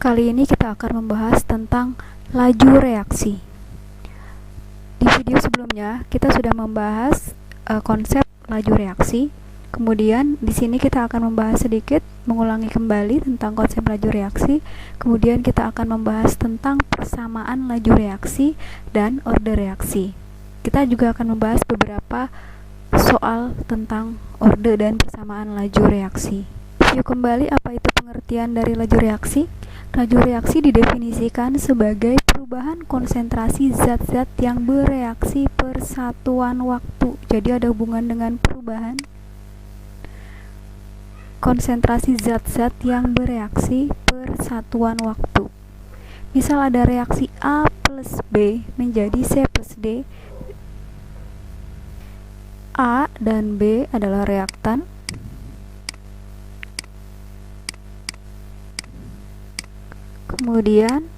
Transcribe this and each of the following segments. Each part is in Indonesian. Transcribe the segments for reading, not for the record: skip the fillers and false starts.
Kali ini kita akan membahas tentang laju reaksi. Di video sebelumnya kita sudah membahas konsep laju reaksi. Kemudian di sini kita akan membahas sedikit, mengulangi kembali tentang konsep laju reaksi. Kemudian kita akan membahas tentang persamaan laju reaksi dan order reaksi. Kita juga akan membahas beberapa soal tentang order dan persamaan laju reaksi. Review kembali apa itu pengertian dari laju reaksi. Laju reaksi didefinisikan sebagai perubahan konsentrasi zat-zat yang bereaksi per satuan waktu. Jadi ada hubungan dengan perubahan konsentrasi zat-zat yang bereaksi per satuan waktu. Misal ada reaksi A plus B menjadi C plus D. A dan B adalah reaktan. Kemudian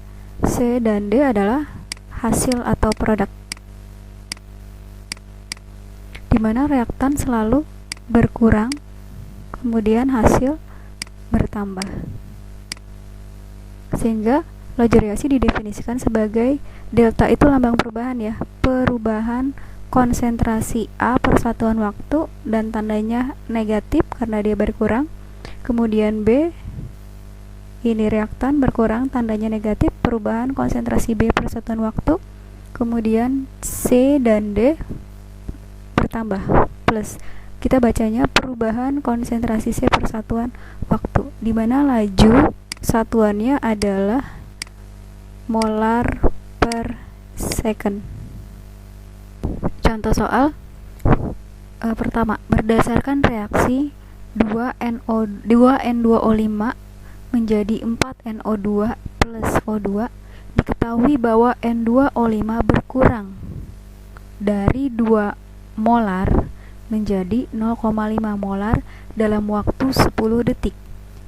C dan D adalah hasil atau produk, di mana reaktan selalu berkurang, kemudian hasil bertambah. Sehingga laju reaksi didefinisikan sebagai delta itu lambang perubahan ya, perubahan konsentrasi A per satuan waktu dan tandanya negatif karena dia berkurang. Kemudian B, ini reaktan berkurang, tandanya negatif, perubahan konsentrasi B per satuan waktu. Kemudian C dan D bertambah, plus. Kita bacanya perubahan konsentrasi C per satuan waktu, di mana laju satuannya adalah molar per second. Contoh soal pertama, berdasarkan reaksi 2N2O5 menjadi 4NO2 plus O2, diketahui bahwa N2O5 berkurang dari 2 molar menjadi 0,5 molar dalam waktu 10 detik.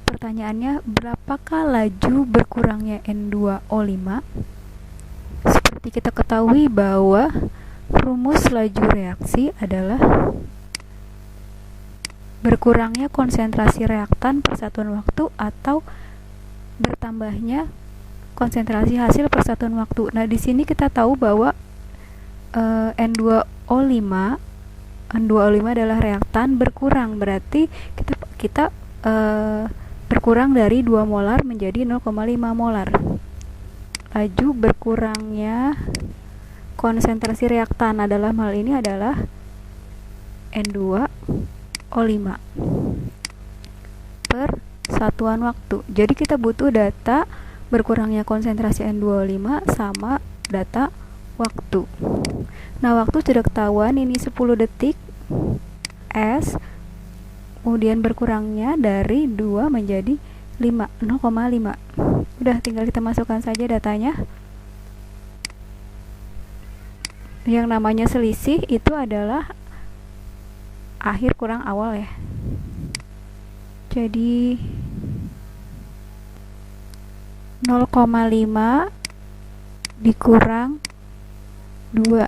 Pertanyaannya, berapakah laju berkurangnya N2O5? Seperti kita ketahui bahwa rumus laju reaksi adalah berkurangnya konsentrasi reaktan per satuan waktu atau bertambahnya konsentrasi hasil per satuan waktu. Nah, di sini kita tahu bahwa N2O5 adalah reaktan berkurang, berarti kita berkurang dari 2 molar menjadi 0,5 molar. Laju berkurangnya konsentrasi reaktan adalah hal ini adalah N2O5 per satuan waktu. Jadi kita butuh data berkurangnya konsentrasi N2O5 sama data waktu. Nah, waktu sudah ketahuan, ini 10 detik S, kemudian berkurangnya dari 2 menjadi 0,5. Udah, tinggal kita masukkan saja datanya. Yang namanya selisih itu adalah akhir kurang awal ya. Jadi 0,5 dikurang 2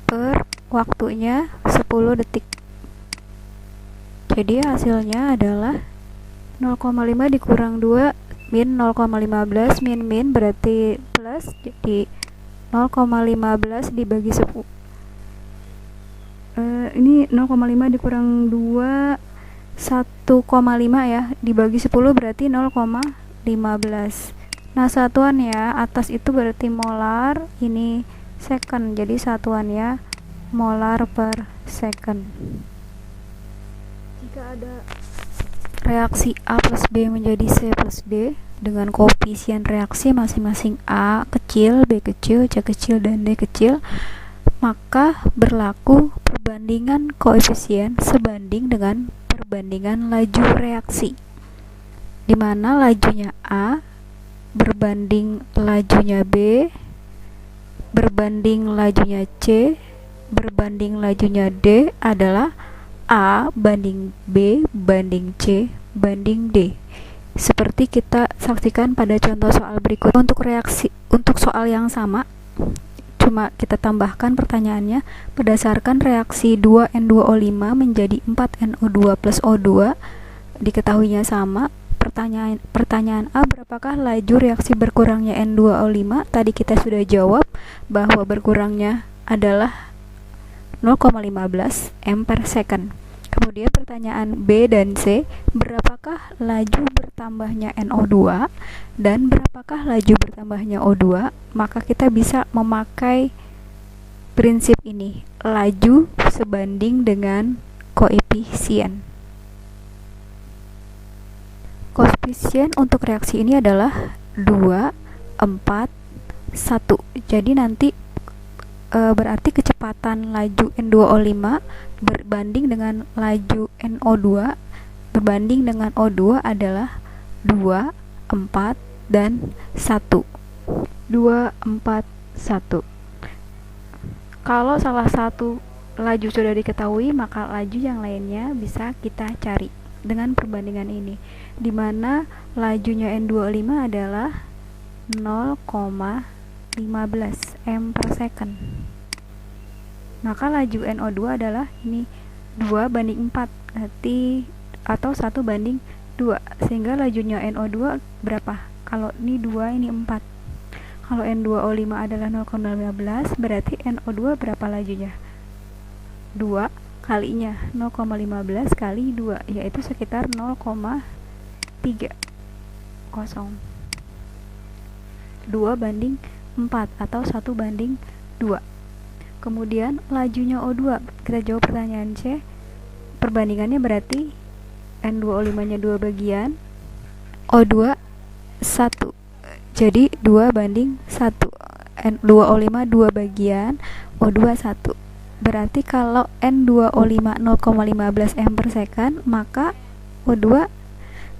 per waktunya 10 detik. Jadi hasilnya adalah 0,5 dikurang 2 min 0,15 min berarti plus, jadi 0,15 dibagi 10. Ini 0,5 dikurang 2 1,5 ya, dibagi 10 berarti 0,15. Nah, satuannya atas itu berarti molar, ini second, jadi satuannya molar per second. Jika ada reaksi A plus B menjadi C plus D dengan koefisien reaksi masing-masing A kecil, B kecil, C kecil, dan D kecil, maka berlaku perbandingan koefisien sebanding dengan perbandingan laju reaksi, di mana lajunya A berbanding lajunya B berbanding lajunya C berbanding lajunya D adalah A banding B banding C banding D. Seperti kita saksikan pada contoh soal berikut. Untuk soal yang sama, cuma kita tambahkan pertanyaannya, berdasarkan reaksi 2N2O5 menjadi 4NO2 plus O2, diketahuinya sama. Pertanyaan A, berapakah laju reaksi berkurangnya N2O5? Tadi kita sudah jawab bahwa berkurangnya adalah 0,15 m per second. Kemudian pertanyaan B dan C, berapakah laju bertambahnya NO2 dan berapakah laju bertambahnya O2? Maka kita bisa memakai prinsip ini, laju sebanding dengan koefisien. Koefisien untuk reaksi ini adalah 2, 4, 1. Jadi nanti berarti kecepatan laju N2O5 berbanding dengan laju NO2 berbanding dengan O2 adalah 2, 4, dan 1. 2, 4, 1. Kalau salah satu laju sudah diketahui, maka laju yang lainnya bisa kita cari dengan perbandingan ini, di mana lajunya N2O5 adalah 0,15 m per second. Maka laju NO2 adalah ini 2 banding 4 berarti, atau 1 banding 2, sehingga lajunya NO2 berapa? Kalau ini 2, ini 4. Kalau N2O5 adalah 0,15, berarti NO2 berapa lajunya? 2 kalinya 0,15 kali 2, yaitu sekitar 0,30. 2 banding 4 atau 1 banding 2. Kemudian lajunya O2, kita jawab pertanyaan C. Perbandingannya berarti N2O5 nya 2 bagian, O2 1. Jadi 2 banding 1. N2O5 2 bagian, O2 1. Berarti kalau N2O5 0,15 m per second, maka O2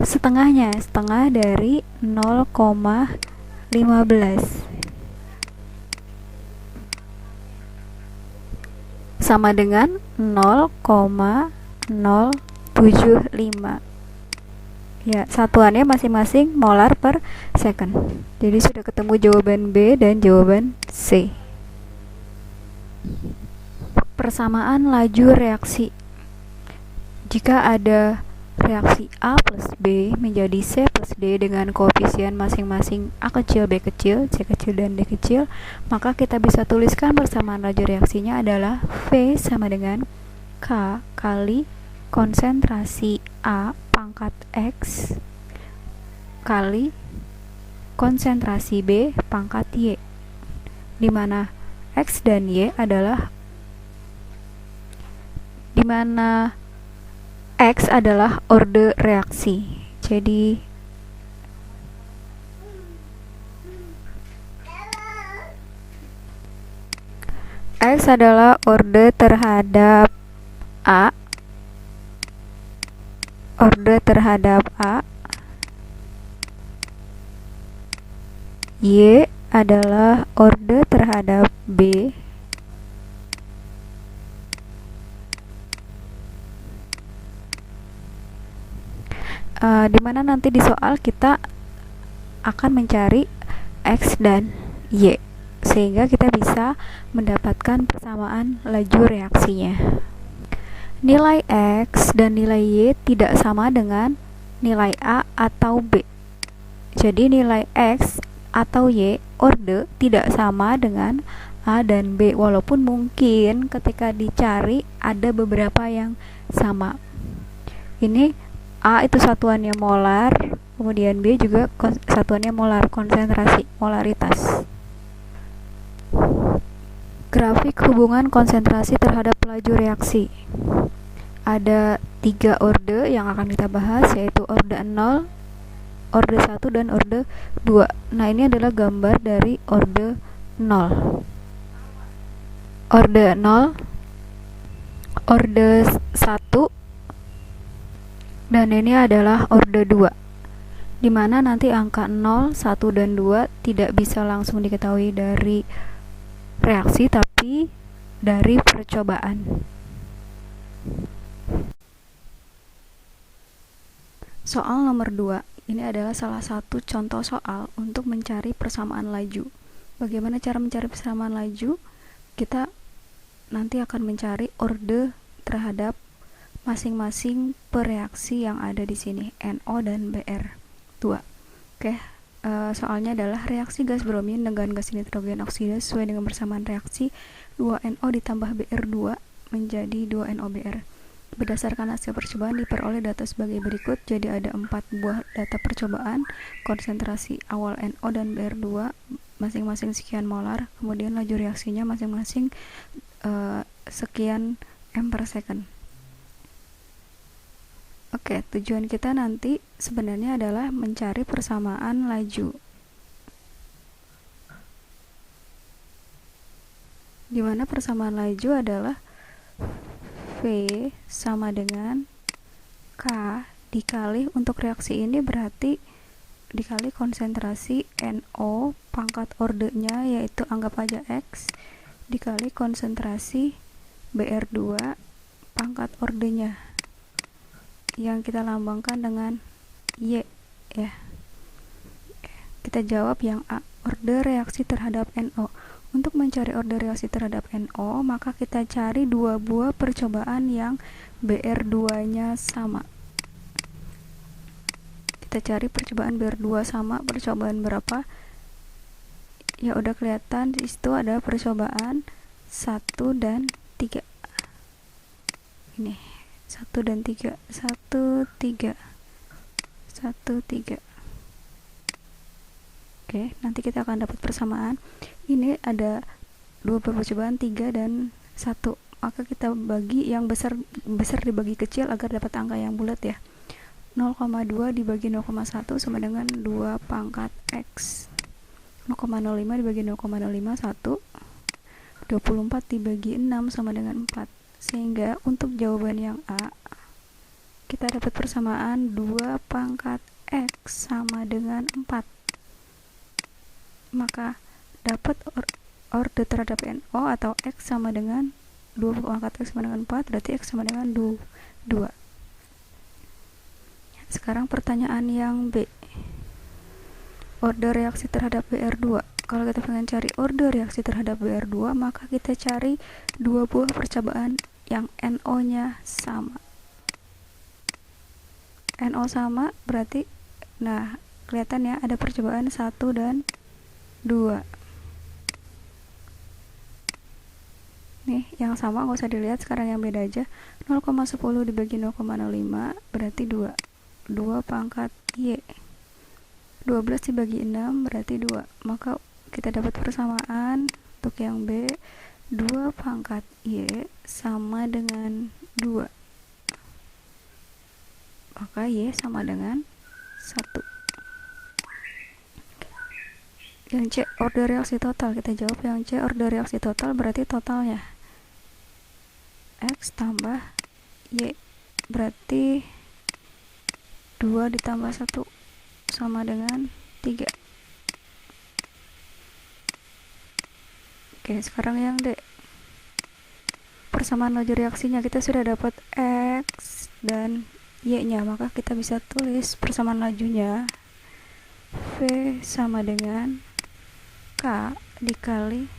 setengahnya, setengah dari 0,15, sama dengan 0,075. Ya, satuannya masing-masing molar per second. Jadi sudah ketemu jawaban B dan jawaban C. Persamaan laju reaksi. Jika ada reaksi A plus B menjadi C plus D dengan koefisien masing-masing A kecil, B kecil, C kecil, dan D kecil, maka kita bisa tuliskan persamaan laju reaksinya adalah V sama dengan K kali konsentrasi A pangkat X kali konsentrasi B pangkat Y, di mana X dan Y adalah X adalah orde reaksi. Jadi X adalah orde terhadap A, Y adalah orde terhadap B, dimana nanti di soal kita akan mencari X dan Y, sehingga kita bisa mendapatkan persamaan laju reaksinya. Nilai X dan nilai Y tidak sama dengan nilai A atau B. Jadi nilai X atau Y orde tidak sama dengan A dan B, walaupun mungkin ketika dicari ada beberapa yang sama. Ini A itu satuannya molar, kemudian B juga satuannya molar, konsentrasi, molaritas. Grafik hubungan konsentrasi terhadap laju reaksi. Ada 3 orde yang akan kita bahas, yaitu orde 0, orde 1, dan orde 2. Nah, ini adalah gambar dari orde 0. Orde 0, orde 1, dan ini adalah orde 2, di mana nanti angka 0, 1, dan 2 tidak bisa langsung diketahui dari reaksi, tapi dari percobaan. Soal nomor 2, ini adalah salah satu contoh soal untuk mencari persamaan laju. Bagaimana cara mencari persamaan laju? Kita nanti akan mencari orde terhadap masing-masing per reaksi yang ada di sini, NO dan Br2. Oke, soalnya adalah reaksi gas bromin dengan gas nitrogen oksida sesuai dengan persamaan reaksi 2NO ditambah Br2 menjadi 2NOBr. Berdasarkan hasil percobaan diperoleh data sebagai berikut. Jadi ada 4 buah data percobaan, konsentrasi awal NO dan Br2 masing-masing sekian molar, kemudian laju reaksinya masing-masing sekian m per second. Oke, tujuan kita nanti sebenarnya adalah mencari persamaan laju, di mana persamaan laju adalah V sama dengan K dikali, untuk reaksi ini berarti dikali konsentrasi NO pangkat ordenya, yaitu anggap aja X, dikali konsentrasi Br2 pangkat ordenya yang kita lambangkan dengan Y ya. Kita jawab yang A, order reaksi terhadap NO. Untuk mencari order reaksi terhadap NO, maka kita cari 2 buah percobaan yang Br2-nya sama. Kita cari percobaan Br2 sama, percobaan berapa? Ya udah kelihatan di situ ada percobaan 1 dan 3. Ini 1 dan 3, 1, 3, 1, 3. Oke, nanti kita akan dapat persamaan. Ini ada 2 percobaan 3 dan 1. Maka kita bagi yang besar dibagi kecil agar dapat angka yang bulat ya. 0,2 dibagi 0,1 sama dengan 2 pangkat X. 0,05 dibagi 0,05 1. 24 dibagi 6 sama dengan 4. Sehingga untuk jawaban yang A, kita dapat persamaan 2 pangkat X sama dengan 4. Maka dapat order terhadap NO atau X sama dengan 2 pangkat X sama dengan 4, berarti X sama dengan 2. Sekarang pertanyaan yang B, order reaksi terhadap Br2. Kalau kita pengen cari order reaksi terhadap Br2, maka kita cari 2 buah percobaan yang NO-nya sama. NO sama berarti, nah kelihatan ya ada percobaan 1 dan 2. Nih yang sama nggak usah dilihat, sekarang yang beda aja. 0,10 dibagi 0,05 berarti 2. 2 pangkat Y. 12 dibagi 6 berarti 2. Maka kita dapat persamaan untuk yang B, 2 pangkat Y sama dengan 2. Maka Y sama dengan 1. Yang C order reaksi total, kita jawab yang C order reaksi total, berarti totalnya X tambah Y, berarti 2 ditambah 1 sama dengan 3. Oke, sekarang yang D, persamaan laju reaksinya kita sudah dapat X dan Y nya, maka kita bisa tulis persamaan lajunya V sama dengan K dikali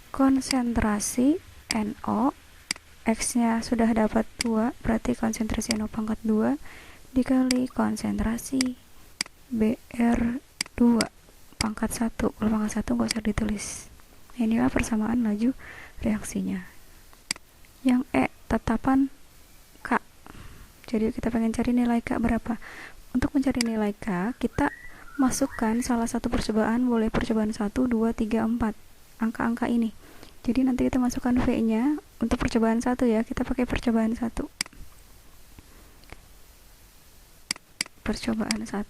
konsentrasi NO, X nya sudah dapat 2, berarti konsentrasi NO pangkat 2 dikali konsentrasi Br2 pangkat 1. Kalau pangkat 1 nggak usah ditulis. Inilah persamaan laju reaksinya. Yang E, tetapan K. Jadi kita pengen cari nilai K berapa. Untuk mencari nilai K, kita masukkan salah satu percobaan, boleh percobaan 1, 2, 3, 4, angka-angka ini. Jadi nanti kita masukkan V nya untuk percobaan 1 ya, kita pakai percobaan 1. Percobaan 1,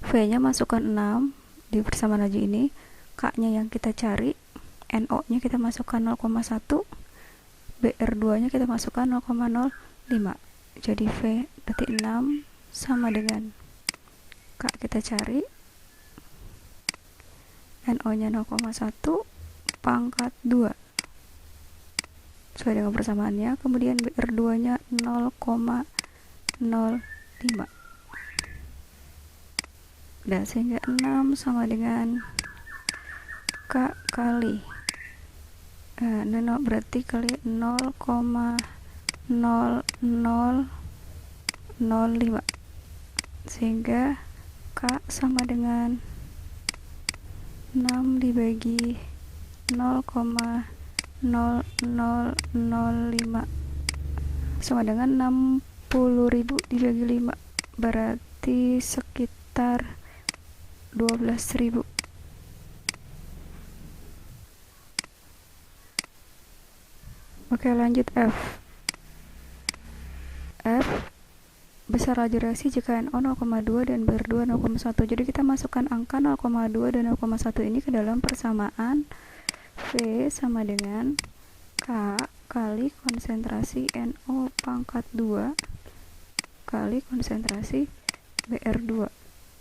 V nya masukkan 6 di persamaan laju ini, K nya yang kita cari, NO nya kita masukkan 0,1, Br2 nya kita masukkan 0,05. Jadi V berarti 6 sama dengan K kita cari, NO nya 0,1 pangkat 2 sesuai dengan persamaannya, kemudian Br2 nya 0,05. Dan sehingga 6 sama dengan K kali Nah, nol berarti kali 0,0005, sehingga K sama dengan 6 dibagi 0,0005 sama dengan 60.000 dibagi 5, berarti sekitar 12.000. Oke, lanjut F. F besar laju reaksi jika NO 0,2 dan BR2 0,1. Jadi kita masukkan angka 0,2 dan 0,1 ini ke dalam persamaan V sama dengan K kali konsentrasi NO pangkat 2 kali konsentrasi BR2.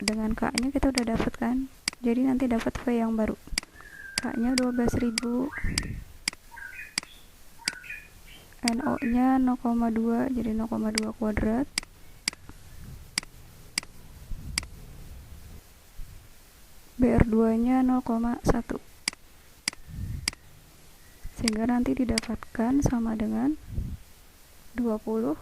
Dengan K nya kita udah dapat kan, jadi nanti dapat V yang baru. K nya 12.000, NO nya 0,2, jadi 0,2 kuadrat, BR2 nya 0,1, sehingga nanti didapatkan sama dengan 24.